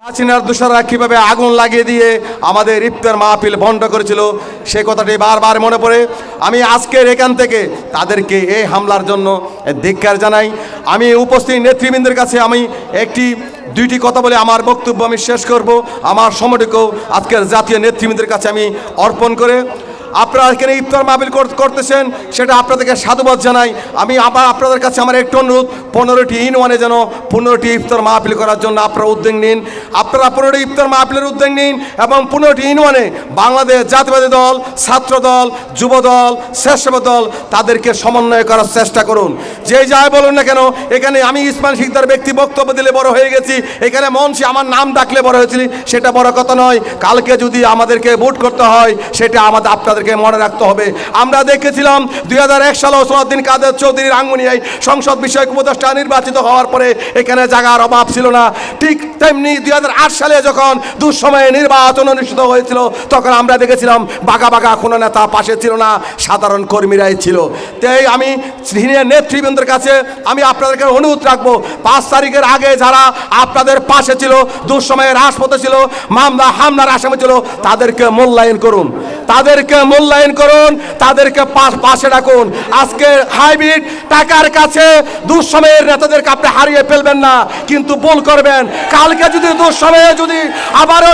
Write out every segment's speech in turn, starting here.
হাসিনার দোসররা কিভাবে আগুন লাগিয়ে দিয়ে আমাদের ইফতার মাহফিল বন্ধ করেছিল সেই কথাটি বারবার মনে পড়ে। আমি আজকের এখান থেকে তাদেরকে এই হামলার জন্য ধিক্কার জানাই। আমি উপস্থিত নেতৃবৃন্দের কাছে আমি দুইটি কথা বলে আমার বক্তব্য আমি শেষ করব। আমার সময়টুকু আজকের জাতীয় নেতৃবৃন্দের কাছে আমি অর্পণ করে, আপনারা এখানে ইফতার মাহফিল করতেছেন সেটা আপনাদেরকে সাধুবাদ জানাই। আমি আবার আপনাদের কাছে আমার একটু অনুরোধ, 15টি ইউনিয়নে যেন 15টি ইফতার মাহফিল করার জন্য আপনারা উদ্যোগ নিন। আপনারা 15টি ইফতার মাহফিলের উদ্যোগ নিন এবং 15টি ইউনিয়নে বাংলাদেশ জাতীয়বাদী দল, ছাত্র দল, যুব দল, স্বেচ্ছাসেবক দল তাদেরকে সমন্বয় করার চেষ্টা করুন। যে যাই বলুন না কেন, এখানে আমি ইসমাইল শিকদার ব্যক্তি বক্তব্য দিলে বড় হয়ে গেছি, এখানে মঞ্চে আমার নাম ডাকলে বড় হয়েছিল, সেটা বড় কথা নয়। কালকে যদি আমাদেরকে ভোট করতে হয় সেটা আপনাদেরকে মনে রাখতে হবে। আমরা দেখেছিলাম 2001 সালে ওসমাউদ্দিন কাদের চৌধুরীর আঙ্গুনিয়ায় সংসদ বিষয়ক উপদেষ্টা নির্বাচিত হওয়ার পরে এখানে জায়গার অভাব ছিল না। ঠিক তেমনি 2008 সালে যখন দুঃসময়ে নির্বাচন অনুষ্ঠিত হয়েছিল তখন আমরা দেখেছিলাম বাঘা বাঘা কোনো নেতা পাশে ছিল না, সাধারণ কর্মীরাই ছিল। তাই আমি সিনিয়র নেতৃবৃন্দের কাছে আমি আপনাদেরকে অনুরোধ রাখবো, 5 তারিখের আগে যারা আপনাদের পাশে ছিল, দুঃসময়ে রাজপথে ছিল, মামলা হামলার আসামি ছিল, তাদেরকে মূল্যায়ন করুন, তাদেরকে পাশে রাখুন। আজকে হাইব্রিড টাকার কাছে দুঃসময়ের নেতাদেরকে আপনি হারিয়ে ফেলবেন না, কিন্তু ভুল করবেন। কালকে যদি দুঃসময়ে আবারও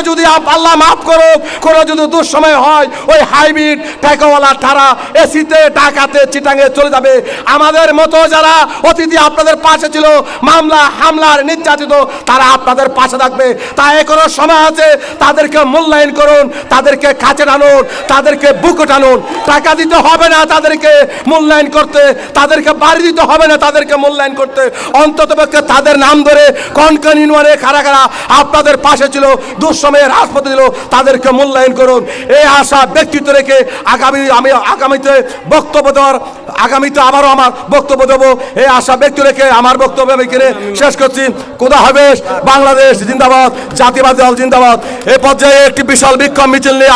আল্লাহ মাফ করুক কোনো যদি দুঃসময় হয়, ওই হাইব্রিড টাকাওয়ালা তারা এসিতে টাকাতে চিটাঙে চলে যাবে। আমাদের মতো যারা অতিথি আপনাদের পাশে ছিল, মামলা হামলার নির্যাতিত, তারা আপনাদের পাশে থাকবে। তাই এখনো সময় আছে, তাদেরকে মূল্যায়ন করুন, তাদেরকে কাছে টানুন, তাদেরকে বুকে টানুন। টাকা দিতে হবে না তাদেরকে মূল্যায়ন করতে, তাদেরকে বাড়ি দিতে হবে না তাদেরকে মূল্যায়ন করতে। অন্ততপক্ষে তাদের নাম ধরে কোন ইউনিয়নে কারা কারা আপনাদের পাশে ছিল, দুঃসময়ে রাজপথে ছিল, তাদেরকে মূল্যায়ন করুন। এই আশা ব্যক্তিত্ব রেখে আগামীতে আবারও আমার বক্তব্য দেবো। এই আশা ব্যক্তি রেখে আমার বক্তব্য আমি শেষ করছি। খোদা হাফেজ। বাংলাদেশ জিন্দাবাদ, জাতীয়বাদী দল জিন্দাবাদ। এই পর্যায়ে একটি বিশাল বিক্ষোভ মিছিল নিয়ে